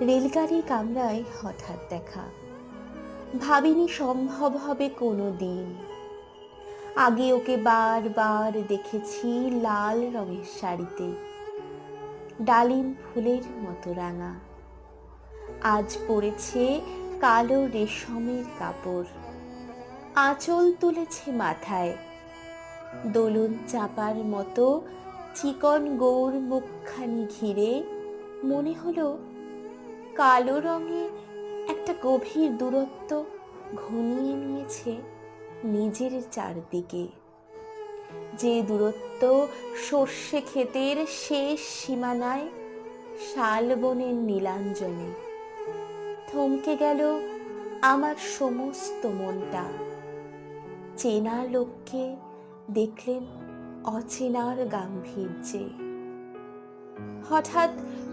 রেলগাড়ি কামরায় হঠাৎ দেখা, ভাবিনি সম্ভব হবে কোনো দিন। আগে ওকে বারবার দেখেছি লাল রঙের শাড়িতে, ডালিম ফুলের মতো রাঙা। আজ পরেছে কালো রেশমের কাপড়, আঁচল তুলেছে মাথায়, দোলন চাপার মতো চিকন গৌর মুখখানি ঘিরে মনে হলো কালো রঙে একটা গভীর দূরত্ব ঘনিয়ে নিয়েছে নিজের চারদিকে, যে দূরত্ব সর্ষে ক্ষেতের শেষ সীমানায় শালবনের নীলাঞ্জনে। থমকে গেল আমার সমস্ত মনটা। চেনা লোককে দেখলেন অচেনার গাম্ভীর্যে। হঠাৎ